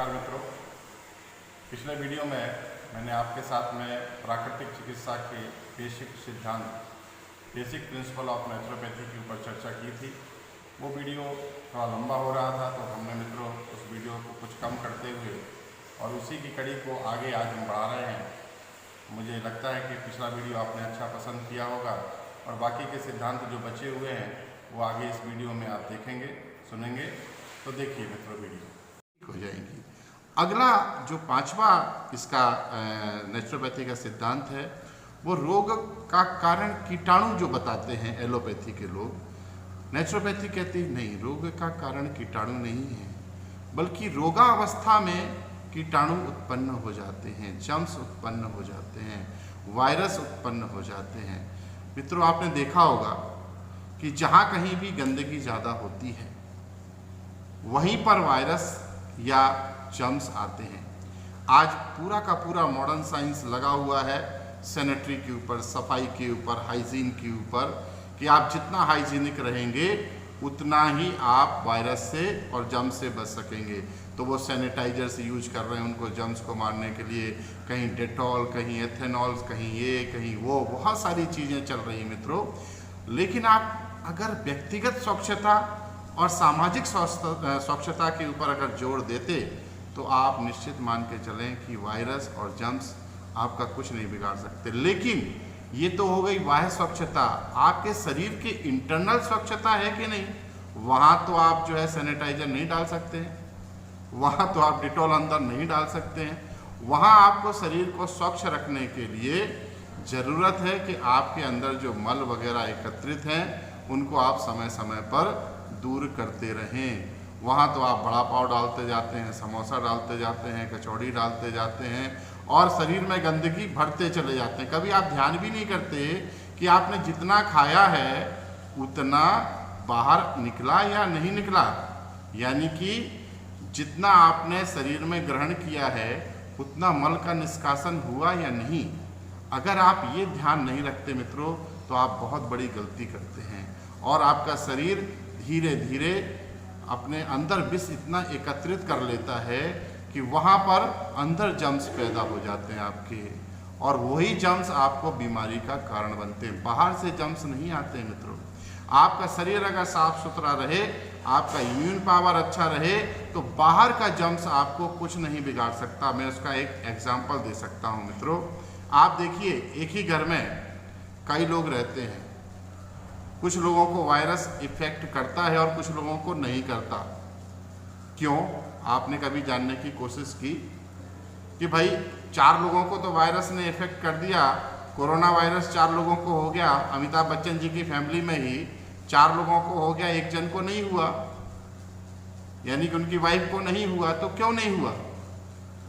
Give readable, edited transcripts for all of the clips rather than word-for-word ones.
नमस्कार मित्रों। पिछले वीडियो में मैंने आपके साथ में प्राकृतिक चिकित्सा के बेसिक सिद्धांत, बेसिक प्रिंसिपल ऑफ नेचुरोपैथी के ऊपर चर्चा की थी। वो वीडियो थोड़ा लंबा हो रहा था, तो हमने मित्रों उस वीडियो को कुछ कम करते हुए और उसी की कड़ी को आगे आज हम बढ़ा रहे हैं। मुझे लगता है कि पिछला वीडियो आपने अच्छा पसंद किया होगा और बाकी के सिद्धांत जो बचे हुए हैं वो आगे इस वीडियो में आप देखेंगे, सुनेंगे। तो देखिए मित्रों, वीडियो हो जाएंगी। अगला जो पांचवा इसका नेचुरोपैथी का सिद्धांत है वो रोग का कारण कीटाणु जो बताते हैं एलोपैथी के लोग। नेचुरोपैथी कहती नहीं, रोग का कारण कीटाणु नहीं है, बल्कि रोगावस्था में कीटाणु उत्पन्न हो जाते हैं, जर्म्स उत्पन्न हो जाते हैं, वायरस उत्पन्न हो जाते हैं। मित्रों, आपने देखा होगा कि जहाँ कहीं भी गंदगी ज़्यादा होती है वहीं पर वायरस या जर्म्स आते हैं। आज पूरा का पूरा मॉडर्न साइंस लगा हुआ है सैनिटरी के ऊपर, सफाई के ऊपर, हाइजीन के ऊपर, कि आप जितना हाइजीनिक रहेंगे उतना ही आप वायरस से और जर्म्स से बच सकेंगे। तो वो सैनिटाइजर्स यूज कर रहे हैं उनको जर्म्स को मारने के लिए, कहीं डेटॉल, कहीं एथेनॉल, कहीं ये कहीं वो, बहुत सारी चीज़ें चल रही हैं मित्रों। लेकिन आप अगर व्यक्तिगत स्वच्छता और सामाजिक स्वच्छता के ऊपर अगर जोर देते तो आप निश्चित मान के चलें कि वायरस और जर्म्स आपका कुछ नहीं बिगाड़ सकते। लेकिन ये तो हो गई बाह्य स्वच्छता, आपके शरीर की इंटरनल स्वच्छता है कि नहीं, वहाँ तो आप जो है सैनिटाइजर नहीं डाल सकते हैं, वहाँ तो आप डिटॉल अंदर नहीं डाल सकते हैं। वहाँ आपको शरीर को स्वच्छ रखने के लिए ज़रूरत है कि आपके अंदर जो मल वगैरह एकत्रित हैं उनको आप समय समय पर दूर करते रहें। वहाँ तो आप बड़ा पाव डालते जाते हैं, समोसा डालते जाते हैं, कचौड़ी डालते जाते हैं और शरीर में गंदगी भरते चले जाते हैं। कभी आप ध्यान भी नहीं करते कि आपने जितना खाया है उतना बाहर निकला या नहीं निकला, यानी कि जितना आपने शरीर में ग्रहण किया है उतना मल का निष्कासन हुआ या नहीं। अगर आप ये ध्यान नहीं रखते मित्रों तो आप बहुत बड़ी गलती करते हैं और आपका शरीर धीरे धीरे अपने अंदर विष इतना एकत्रित कर लेता है कि वहाँ पर अंदर जर्म्स पैदा हो जाते हैं आपके, और वही जर्म्स आपको बीमारी का कारण बनते हैं। बाहर से जर्म्स नहीं आते हैं मित्रों। आपका शरीर अगर साफ सुथरा रहे, आपका इम्यून पावर अच्छा रहे, तो बाहर का जर्म्स आपको कुछ नहीं बिगाड़ सकता। मैं उसका एक एग्जाम्पल दे सकता हूँ मित्रों। आप देखिए, एक ही घर में कई लोग रहते हैं, कुछ लोगों को वायरस इफेक्ट करता है और कुछ लोगों को नहीं करता। क्यों? आपने कभी जानने की कोशिश की कि भाई 4 लोगों को तो वायरस ने इफेक्ट कर दिया, कोरोना वायरस 4 लोगों को हो गया, अमिताभ बच्चन जी की फैमिली में ही 4 लोगों को हो गया, एक जन को नहीं हुआ, यानी कि उनकी वाइफ को नहीं हुआ। तो क्यों नहीं हुआ?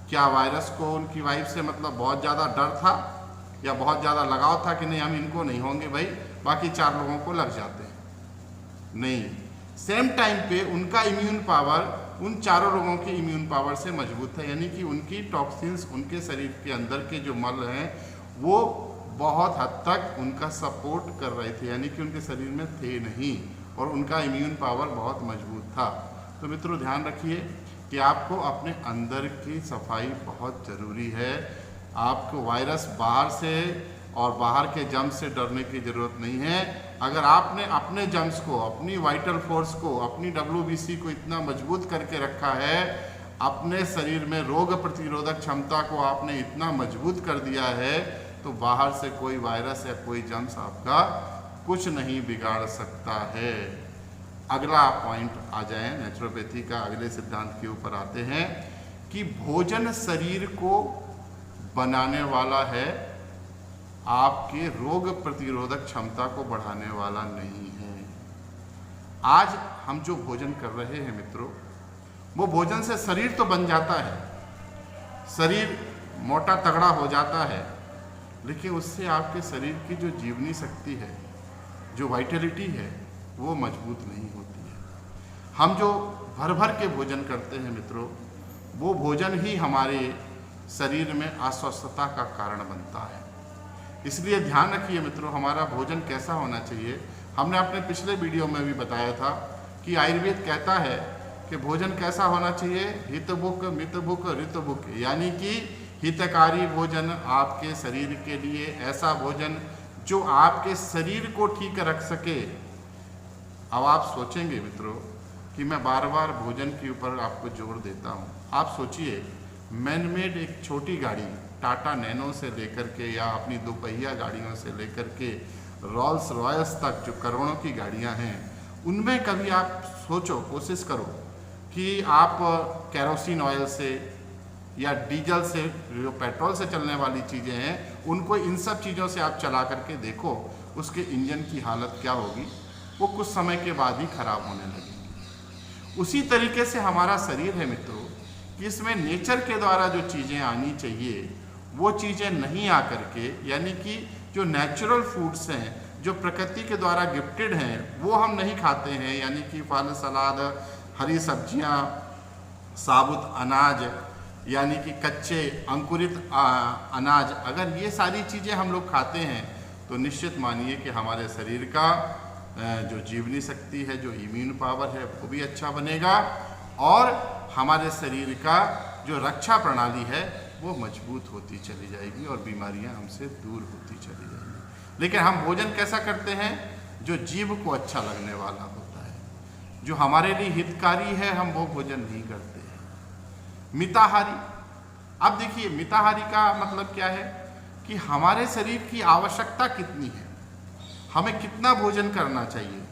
क्या वायरस को उनकी वाइफ से मतलब बहुत ज़्यादा डर था या बहुत ज़्यादा लगाव था कि नहीं हम इनको नहीं होंगे भाई, बाकी 4 लोगों को लग जाते हैं? नहीं, सेम टाइम पे उनका इम्यून पावर उन 4 लोगों की इम्यून पावर से मजबूत है, यानी कि उनकी टॉक्सिन्स उनके शरीर के अंदर के जो मल हैं वो बहुत हद तक उनका सपोर्ट कर रहे थे, यानी कि उनके शरीर में थे नहीं और उनका इम्यून पावर बहुत मजबूत था। तो मित्रों, ध्यान रखिए कि आपको अपने अंदर की सफाई बहुत ज़रूरी है। आपको वायरस बाहर से और बाहर के जर्म्स से डरने की ज़रूरत नहीं है। अगर आपने अपने जर्म्स को, अपनी वाइटल फोर्स को, अपनी WBC को इतना मजबूत करके रखा है, अपने शरीर में रोग प्रतिरोधक क्षमता को आपने इतना मजबूत कर दिया है, तो बाहर से कोई वायरस या कोई जर्म्स आपका कुछ नहीं बिगाड़ सकता है। अगला पॉइंट आ जाए नेचुरोपैथी का, अगले सिद्धांत के ऊपर आते हैं कि भोजन शरीर को बनाने वाला है, आपके रोग प्रतिरोधक क्षमता को बढ़ाने वाला नहीं है। आज हम जो भोजन कर रहे हैं मित्रों, वो भोजन से शरीर तो बन जाता है, शरीर मोटा तगड़ा हो जाता है, लेकिन उससे आपके शरीर की जो जीवनी शक्ति है, जो वाइटलिटी है, वो मजबूत नहीं होती है। हम जो भर भर के भोजन करते हैं मित्रों, वो भोजन ही हमारे शरीर में अस्वस्थता का कारण बनता है। इसलिए ध्यान रखिए मित्रों, हमारा भोजन कैसा होना चाहिए। हमने अपने पिछले वीडियो में भी बताया था कि आयुर्वेद कहता है कि भोजन कैसा होना चाहिए, हितभुक मितभुक ऋतभुक, यानी कि हितकारी भोजन, आपके शरीर के लिए ऐसा भोजन जो आपके शरीर को ठीक रख सके। अब आप सोचेंगे मित्रों कि मैं बार बार भोजन के ऊपर आपको जोर देता हूँ। आप सोचिए, मैनमेड एक छोटी गाड़ी टाटा नैनो से लेकर के या अपनी दोपहिया गाड़ियों से लेकर के रोल्स रॉयल्स तक जो करोड़ों की गाड़ियाँ हैं, उनमें कभी आप सोचो, कोशिश करो कि आप केरोसिन ऑयल से या डीजल से, जो पेट्रोल से चलने वाली चीज़ें हैं, उनको इन सब चीज़ों से आप चला करके देखो, उसके इंजन की हालत क्या होगी। वो कुछ समय के बाद ही खराब होने लगेगी। उसी तरीके से हमारा शरीर है मित्रों, कि इसमें नेचर के द्वारा जो चीज़ें आनी चाहिए वो चीज़ें नहीं आ करके, यानी कि जो नेचुरल फूड्स हैं, जो प्रकृति के द्वारा गिफ्टेड हैं, वो हम नहीं खाते हैं। यानी कि फल, सलाद, हरी सब्जियां, साबुत अनाज, यानी कि कच्चे अंकुरित अनाज, अगर ये सारी चीज़ें हम लोग खाते हैं तो निश्चित मानिए कि हमारे शरीर का जो जीवनी शक्ति है, जो इम्यून पावर है, वो भी अच्छा बनेगा और हमारे शरीर का जो रक्षा प्रणाली है वो मजबूत होती चली जाएगी और बीमारियां हमसे दूर होती चली जाएंगी। लेकिन हम भोजन कैसा करते हैं, जो जीव को अच्छा लगने वाला होता है, जो हमारे लिए हितकारी है, हम वो भोजन नहीं करते हैं। मिताहारी, अब देखिए मिताहारी का मतलब क्या है कि हमारे शरीर की आवश्यकता कितनी है, हमें कितना भोजन करना चाहिए।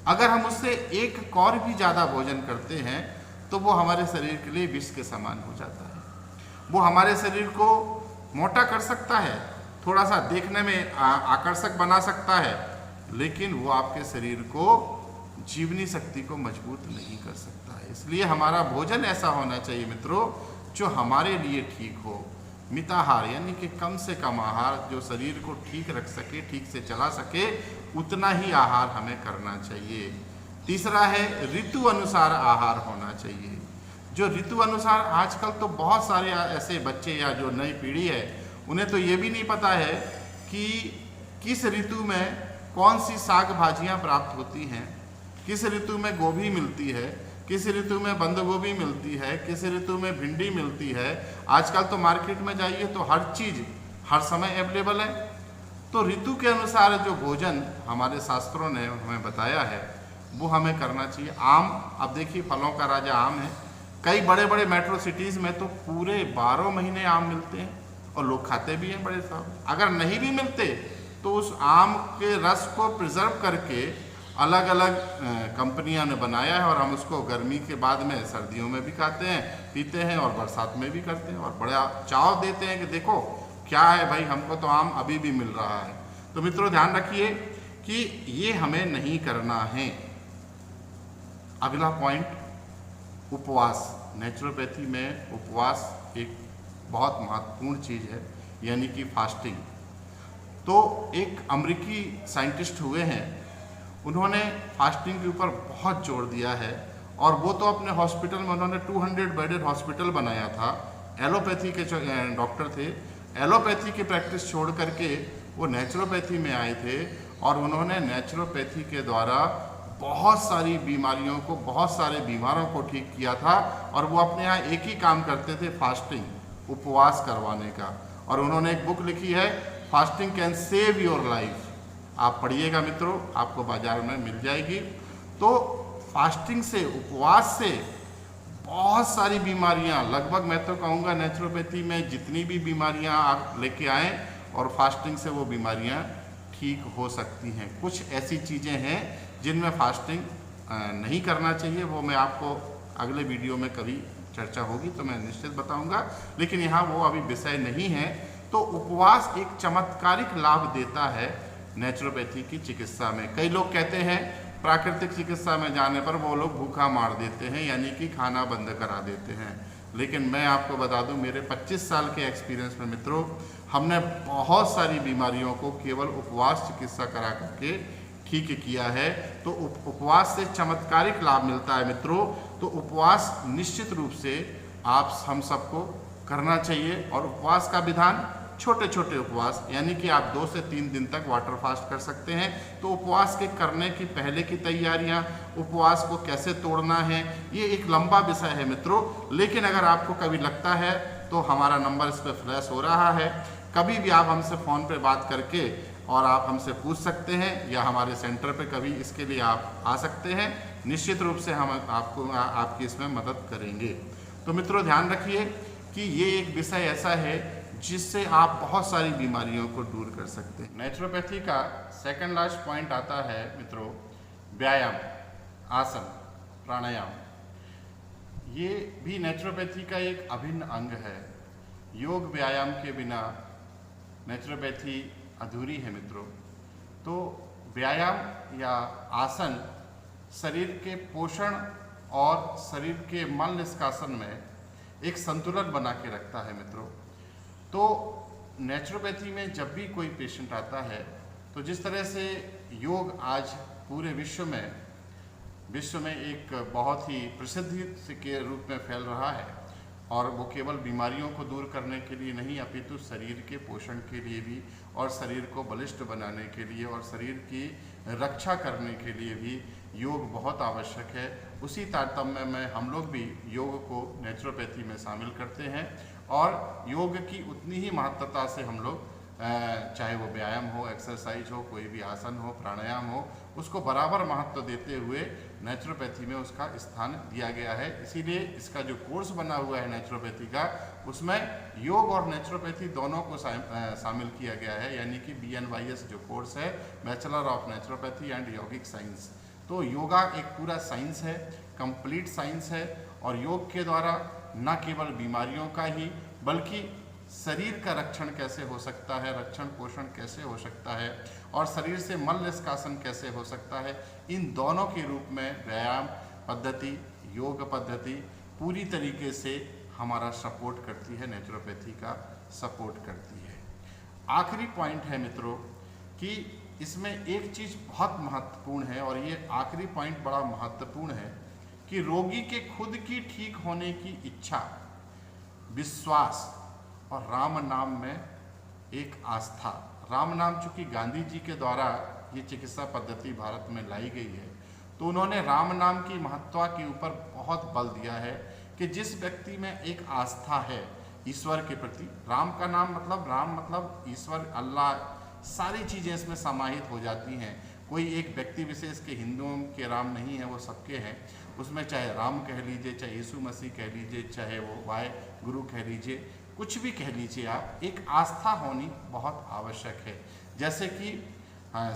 अगर हम उससे एक कौर भी ज़्यादा भोजन करते हैं तो वो हमारे शरीर के लिए विष के समान हो जाता है। वो हमारे शरीर को मोटा कर सकता है, थोड़ा सा देखने में आकर्षक बना सकता है, लेकिन वो आपके शरीर को, जीवनी शक्ति को मजबूत नहीं कर सकता है। इसलिए हमारा भोजन ऐसा होना चाहिए मित्रों जो हमारे लिए ठीक हो। मिताहार यानी कि कम से कम आहार, जो शरीर को ठीक रख सके, ठीक से चला सके, उतना ही आहार हमें करना चाहिए। तीसरा है ऋतु अनुसार आहार होना चाहिए। जो ऋतु अनुसार, आजकल तो बहुत सारे ऐसे बच्चे या जो नई पीढ़ी है, उन्हें तो ये भी नहीं पता है कि किस ऋतु में कौन सी साग भाजियाँ प्राप्त होती हैं, किस ऋतु में गोभी मिलती है, किस ऋतु में बंद गोभी मिलती है, किस ऋतु में भिंडी मिलती है। आजकल तो मार्केट में जाइए तो हर चीज़ हर समय अवेलेबल है। तो ऋतु के अनुसार जो भोजन हमारे शास्त्रों ने हमें बताया है वो हमें करना चाहिए। आम, अब देखिए फलों का राजा आम है। कई बड़े बड़े मेट्रो सिटीज़ में तो पूरे 12 महीने आम मिलते हैं और लोग खाते भी हैं बड़े साहब। अगर नहीं भी मिलते तो उस आम के रस को प्रिजर्व करके अलग अलग कंपनियां ने बनाया है और हम उसको गर्मी के बाद में सर्दियों में भी खाते हैं, पीते हैं और बरसात में भी करते हैं और बड़ा चाव देते हैं कि देखो क्या है भाई, हमको तो आम अभी भी मिल रहा है। तो मित्रों ध्यान रखिए कि ये हमें नहीं करना है। अगला पॉइंट, उपवास। नेचुरोपैथी में उपवास एक बहुत महत्वपूर्ण चीज़ है, यानी कि फास्टिंग। तो एक अमेरिकी साइंटिस्ट हुए हैं, उन्होंने फास्टिंग के ऊपर बहुत जोर दिया है और वो तो अपने हॉस्पिटल में उन्होंने 200 बेडेड हॉस्पिटल बनाया था। एलोपैथी के डॉक्टर थे, एलोपैथी की प्रैक्टिस छोड़ करके वो नेचुरोपैथी में आए थे और उन्होंने नेचुरोपैथी के द्वारा बहुत सारी बीमारियों को, बहुत सारे बीमारों को ठीक किया था। और वो अपने यहाँ एक ही काम करते थे, फास्टिंग, उपवास करवाने का। और उन्होंने एक बुक लिखी है, fasting can save your life. आप पढ़िएगा मित्रों, आपको बाजार में मिल जाएगी। तो फास्टिंग से, उपवास से बहुत सारी बीमारियां, लगभग मैं तो कहूँगा नेचुरोपैथी में जितनी भी बीमारियां आप लेके आएँ और फास्टिंग से वो बीमारियां ठीक हो सकती हैं। कुछ ऐसी चीज़ें हैं जिनमें फास्टिंग नहीं करना चाहिए, वो मैं आपको अगले वीडियो में कभी चर्चा होगी तो मैं निश्चित बताऊंगा, लेकिन यहाँ वो अभी विषय नहीं है। तो उपवास एक चमत्कारिक लाभ देता है नेचुरोपैथी की चिकित्सा में। कई लोग कहते हैं प्राकृतिक चिकित्सा में जाने पर वो लोग भूखा मार देते हैं, यानी कि खाना बंद करा देते हैं। लेकिन मैं आपको बता दूं, मेरे 25 साल के एक्सपीरियंस में मित्रों, हमने बहुत सारी बीमारियों को केवल उपवास चिकित्सा करा करके ठीक किया है। तो उपवास से चमत्कारिक लाभ मिलता है मित्रों। तो उपवास निश्चित रूप से हम सबको करना चाहिए। और उपवास का विधान छोटे छोटे उपवास, यानी कि आप 2 से 3 दिन तक वाटर फास्ट कर सकते हैं। तो उपवास के करने की पहले की तैयारियां, उपवास को कैसे तोड़ना है, ये एक लंबा विषय है मित्रों। लेकिन अगर आपको कभी लगता है तो हमारा नंबर इस पर फ्लैश हो रहा है, कभी भी आप हमसे फ़ोन पे बात करके और आप हमसे पूछ सकते हैं, या हमारे सेंटर पे कभी इसके लिए आप आ सकते हैं। निश्चित रूप से हम आपकी इसमें मदद करेंगे। तो मित्रों ध्यान रखिए कि ये एक विषय ऐसा है जिससे आप बहुत सारी बीमारियों को दूर कर सकते हैं। नेचुरोपैथी का सेकंड लास्ट पॉइंट आता है मित्रों व्यायाम, आसन, प्राणायाम। ये भी नेचुरोपैथी का एक अभिन्न अंग है। योग व्यायाम के बिना नेचुरोपैथी अधूरी है मित्रों। तो व्यायाम या आसन शरीर के पोषण और शरीर के मल निष्कासन में एक संतुलन बना के रखता है मित्रों। तो नेचुरोपैथी में जब भी कोई पेशेंट आता है तो जिस तरह से योग आज पूरे विश्व में एक बहुत ही प्रसिद्धि के रूप में फैल रहा है, और वो केवल बीमारियों को दूर करने के लिए नहीं अपितु शरीर के पोषण के लिए भी, और शरीर को बलिष्ठ बनाने के लिए और शरीर की रक्षा करने के लिए भी योग बहुत आवश्यक है। उसी तारतम्य में हम लोग भी योग को नेचुरोपैथी में शामिल करते हैं, और योग की उतनी ही महत्वता से हम लोग चाहे वो व्यायाम हो, एक्सरसाइज हो, कोई भी आसन हो, प्राणायाम हो, उसको बराबर महत्व देते हुए नेचुरोपैथी में उसका स्थान दिया गया है। इसीलिए इसका जो कोर्स बना हुआ है नेचुरोपैथी का, उसमें योग और नेचुरोपैथी दोनों को शामिल किया गया है, यानी कि BNYS जो कोर्स है, bachelor of naturopathy and yogic science. तो योगा एक पूरा साइंस है, कंप्लीट साइंस है, और योग के द्वारा न केवल बीमारियों का ही बल्कि शरीर का रक्षण कैसे हो सकता है, रक्षण पोषण कैसे हो सकता है, और शरीर से मल निष्कासन कैसे हो सकता है, इन दोनों के रूप में व्यायाम पद्धति, योग पद्धति पूरी तरीके से हमारा सपोर्ट करती है, नेचुरोपैथी का सपोर्ट करती है। आखिरी पॉइंट है मित्रों कि इसमें एक चीज़ बहुत महत्वपूर्ण है, और ये आखिरी पॉइंट बड़ा महत्वपूर्ण है कि रोगी के खुद की ठीक होने की इच्छा, विश्वास और राम नाम में एक आस्था। राम नाम चूँकि गांधी जी के द्वारा ये चिकित्सा पद्धति भारत में लाई गई है, तो उन्होंने राम नाम की महत्ता के ऊपर बहुत बल दिया है कि जिस व्यक्ति में एक आस्था है ईश्वर के प्रति, राम का नाम राम मतलब ईश्वर, अल्लाह, सारी चीज़ें इसमें समाहित हो जाती हैं। कोई एक व्यक्ति विशेष के हिंदुओं के राम नहीं है, वो सबके हैं। उसमें चाहे राम कह लीजिए, चाहे यीशु मसीह कह लीजिए, चाहे वो वाहे गुरु कह लीजिए, कुछ भी कह लीजिए आप, एक आस्था होनी बहुत आवश्यक है। जैसे कि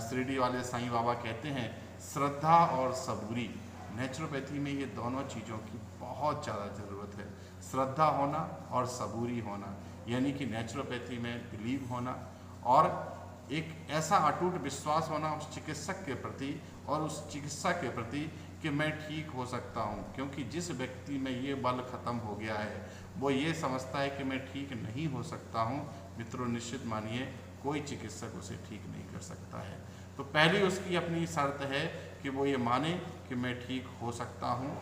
शिरडी वाले साईं बाबा कहते हैं, श्रद्धा और सबूरी। नेचुरोपैथी में ये दोनों चीज़ों की बहुत ज़्यादा ज़रूरत है, श्रद्धा होना और सबूरी होना, यानी कि नेचुरोपैथी में बिलीव होना और एक ऐसा अटूट विश्वास होना उस चिकित्सक के प्रति और उस चिकित्सा के प्रति कि मैं ठीक हो सकता हूँ। क्योंकि जिस व्यक्ति में ये बल खत्म हो गया है, वो ये समझता है कि मैं ठीक नहीं हो सकता हूँ, मित्रों निश्चित मानिए कोई चिकित्सक उसे ठीक नहीं कर सकता है। तो पहली उसकी अपनी शर्त है कि वो ये माने कि मैं ठीक हो सकता हूँ,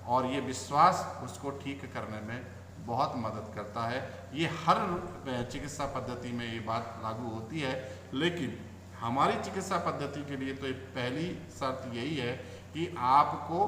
और ये विश्वास उसको ठीक करने में बहुत मदद करता है। ये हर चिकित्सा पद्धति में ये बात लागू होती है, लेकिन हमारी चिकित्सा पद्धति के लिए तो एक पहली शर्त यही है कि आपको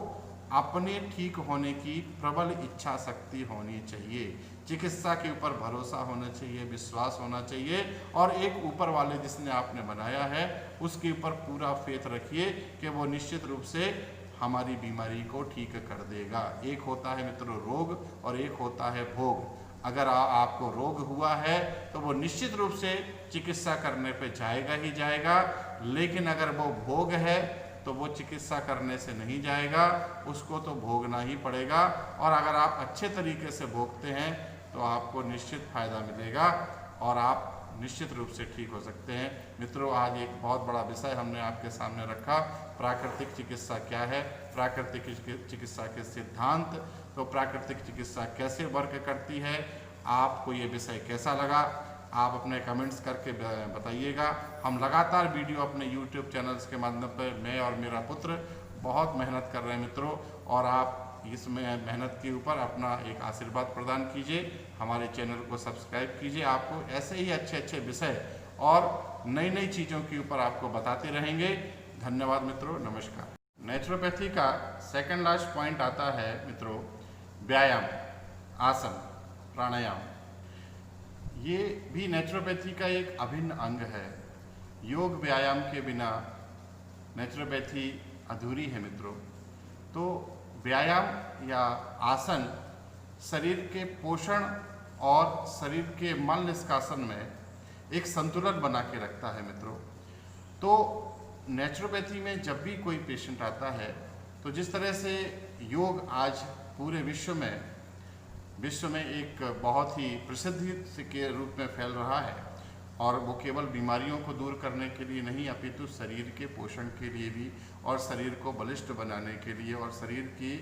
अपने ठीक होने की प्रबल इच्छा शक्ति होनी चाहिए, चिकित्सा के ऊपर भरोसा होना चाहिए, विश्वास होना चाहिए, और एक ऊपर वाले जिसने आपने बनाया है उसके ऊपर पूरा फेथ रखिए कि वो निश्चित रूप से हमारी बीमारी को ठीक कर देगा। एक होता है मित्रों रोग और एक होता है भोग। अगर आपको रोग हुआ है तो वो निश्चित रूप से चिकित्सा करने पे जाएगा ही जाएगा, लेकिन अगर वो भोग है तो वो चिकित्सा करने से नहीं जाएगा, उसको तो भोगना ही पड़ेगा। और अगर आप अच्छे तरीके से भोगते हैं तो आपको निश्चित फायदा मिलेगा और आप निश्चित रूप से ठीक हो सकते हैं। मित्रों, आज एक बहुत बड़ा विषय हमने आपके सामने रखा, प्राकृतिक चिकित्सा क्या है, प्राकृतिक चिकित्सा के सिद्धांत, तो प्राकृतिक चिकित्सा कैसे वर्क करती है। आपको ये विषय कैसा लगा, आप अपने कमेंट्स करके बताइएगा। हम लगातार वीडियो अपने YouTube चैनल्स के माध्यम पर मैं और मेरा पुत्र बहुत मेहनत कर रहे हैं मित्रों, और आप इसमें मेहनत के ऊपर अपना एक आशीर्वाद प्रदान कीजिए, हमारे चैनल को सब्सक्राइब कीजिए। आपको ऐसे ही अच्छे अच्छे विषय और नई नई चीज़ों के ऊपर आपको बताते रहेंगे। धन्यवाद मित्रों, नमस्कार। नेचुरोपैथी का सेकंड लास्ट पॉइंट आता है मित्रों, व्यायाम, आसन, प्राणायाम। ये भी नेचुरोपैथी का एक अभिन्न अंग है। योग व्यायाम के बिना नेचुरोपैथी अधूरी है मित्रों। तो व्यायाम या आसन शरीर के पोषण और शरीर के मल निष्कासन में एक संतुलन बना के रखता है मित्रों। तो नेचुरोपैथी में जब भी कोई पेशेंट आता है, तो जिस तरह से योग आज पूरे विश्व में एक बहुत ही प्रसिद्धि के रूप में फैल रहा है, और वो केवल बीमारियों को दूर करने के लिए नहीं, अपितु शरीर के पोषण के लिए भी, और शरीर को बलिष्ठ बनाने के लिए और शरीर की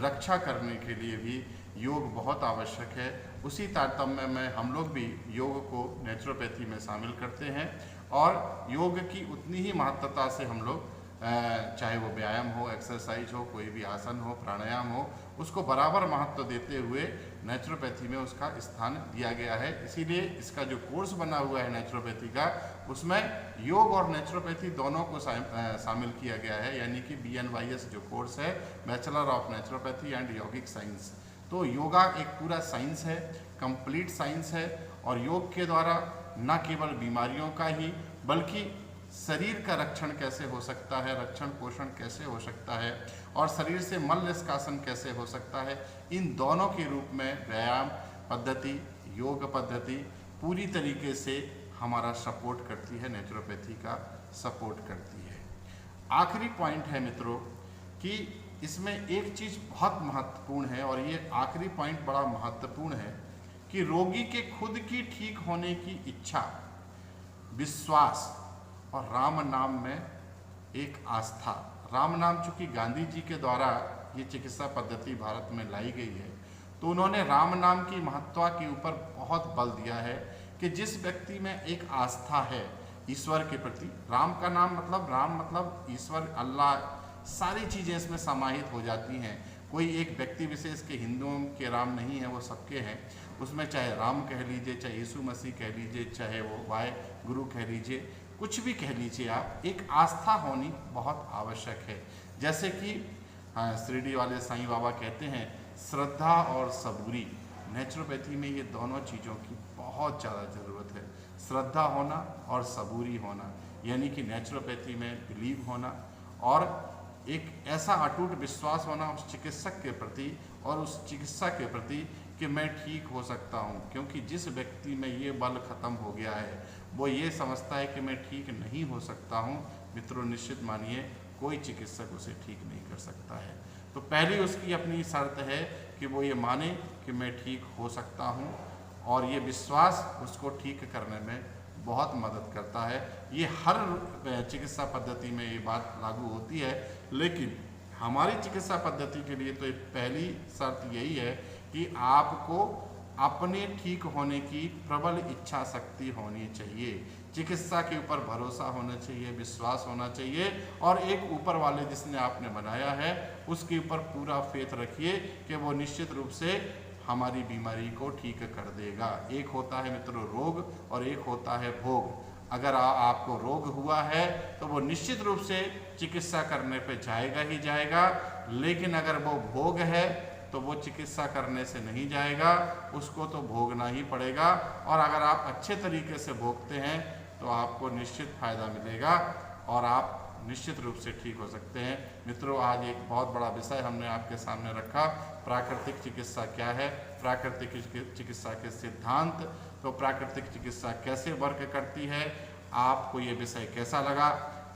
रक्षा करने के लिए भी योग बहुत आवश्यक है। उसी तारतम्य में हम लोग भी योग को नेचुरोपैथी में शामिल करते हैं, और योग की उतनी ही महत्वता से हम लोग चाहे वो व्यायाम हो, एक्सरसाइज हो, कोई भी आसन हो, प्राणायाम हो, उसको बराबर महत्व देते हुए नेचुरोपैथी में उसका स्थान दिया गया है। इसीलिए इसका जो कोर्स बना हुआ है नेचुरोपैथी का, उसमें योग और नेचुरोपैथी दोनों को शामिल किया गया है, यानी कि BNYS जो कोर्स है, bachelor of naturopathy and yogic science. तो योगा एक पूरा साइंस है, कंप्लीट साइंस है, और योग के द्वारा न केवल बीमारियों का ही बल्कि शरीर का रक्षण कैसे हो सकता है, रक्षण पोषण कैसे हो सकता है, और शरीर से मल निष्कासन कैसे हो सकता है, इन दोनों के रूप में व्यायाम पद्धति, योग पद्धति पूरी तरीके से हमारा सपोर्ट करती है, नेचुरोपैथी का सपोर्ट करती है। आखिरी पॉइंट है मित्रों कि इसमें एक चीज़ बहुत महत्वपूर्ण है, और ये आखिरी पॉइंट बड़ा महत्वपूर्ण है कि रोगी के खुद की ठीक होने की इच्छा, विश्वास और राम नाम में एक आस्था। राम नाम चूंकि गांधी जी के द्वारा ये चिकित्सा पद्धति भारत में लाई गई है, तो उन्होंने राम नाम की महत्ता के ऊपर बहुत बल दिया है कि जिस व्यक्ति में एक आस्था है ईश्वर के प्रति, राम का नाम मतलब ईश्वर, अल्लाह, सारी चीज़ें इसमें समाहित हो जाती हैं। कोई एक व्यक्ति विशेष के हिंदुओं के राम नहीं है, वो सबके हैं। उसमें चाहे राम कह लीजिए, चाहे यीशु मसीह कह लीजिए, चाहे वो वाहे गुरु कह लीजिए, कुछ भी कह लीजिए आप, एक आस्था होनी बहुत आवश्यक है। जैसे कि शिरडी वाले साईं बाबा कहते हैं, श्रद्धा और सबूरी। नेचुरोपैथी में ये दोनों चीज़ों की बहुत ज़्यादा ज़रूरत है, श्रद्धा होना और सबूरी होना, यानी कि नेचुरोपैथी में बिलीव होना और एक ऐसा अटूट विश्वास होना उस चिकित्सक के प्रति और उस चिकित्सा के प्रति कि मैं ठीक हो सकता हूँ। क्योंकि जिस व्यक्ति में ये बल खत्म हो गया है, वो ये समझता है कि मैं ठीक नहीं हो सकता हूँ, मित्रों निश्चित मानिए कोई चिकित्सक उसे ठीक नहीं कर सकता है। तो पहली उसकी अपनी शर्त है कि वो ये माने कि मैं ठीक हो सकता हूँ, और ये विश्वास उसको ठीक करने में बहुत मदद करता है। ये हर चिकित्सा पद्धति में ये बात लागू होती है, लेकिन हमारी चिकित्सा पद्धति के लिए तो पहली शर्त यही है कि आपको अपने ठीक होने की प्रबल इच्छा शक्ति होनी चाहिए, चिकित्सा के ऊपर भरोसा होना चाहिए, विश्वास होना चाहिए, और एक ऊपर वाले जिसने आपने बनाया है उसके ऊपर पूरा फेथ रखिए कि वो निश्चित रूप से हमारी बीमारी को ठीक कर देगा। एक होता है मित्रों रोग और एक होता है भोग। अगर आपको रोग हुआ है तो वो निश्चित रूप से चिकित्सा करने पे जाएगा ही जाएगा, लेकिन अगर वो भोग है तो वो चिकित्सा करने से नहीं जाएगा, उसको तो भोगना ही पड़ेगा। और अगर आप अच्छे तरीके से भोगते हैं तो आपको निश्चित फायदा मिलेगा और आप निश्चित रूप से ठीक हो सकते हैं। मित्रों, आज एक बहुत बड़ा विषय हमने आपके सामने रखा, प्राकृतिक चिकित्सा क्या है, प्राकृतिक चिकित्सा के सिद्धांत, तो प्राकृतिक चिकित्सा कैसे वर्क करती है। आपको ये विषय कैसा लगा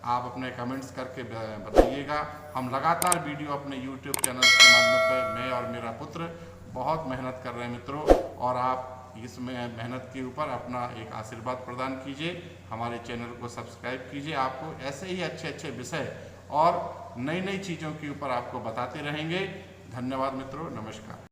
आप अपने कमेंट्स करके बताइएगा। हम लगातार वीडियो अपने YouTube चैनल के माध्यम पर मैं और मेरा पुत्र बहुत मेहनत कर रहे हैं मित्रों, और आप इसमें मेहनत के ऊपर अपना एक आशीर्वाद प्रदान कीजिए, हमारे चैनल को सब्सक्राइब कीजिए। आपको ऐसे ही अच्छे अच्छे विषय और नई नई चीज़ों के ऊपर आपको बताते रहेंगे। धन्यवाद मित्रों, नमस्कार।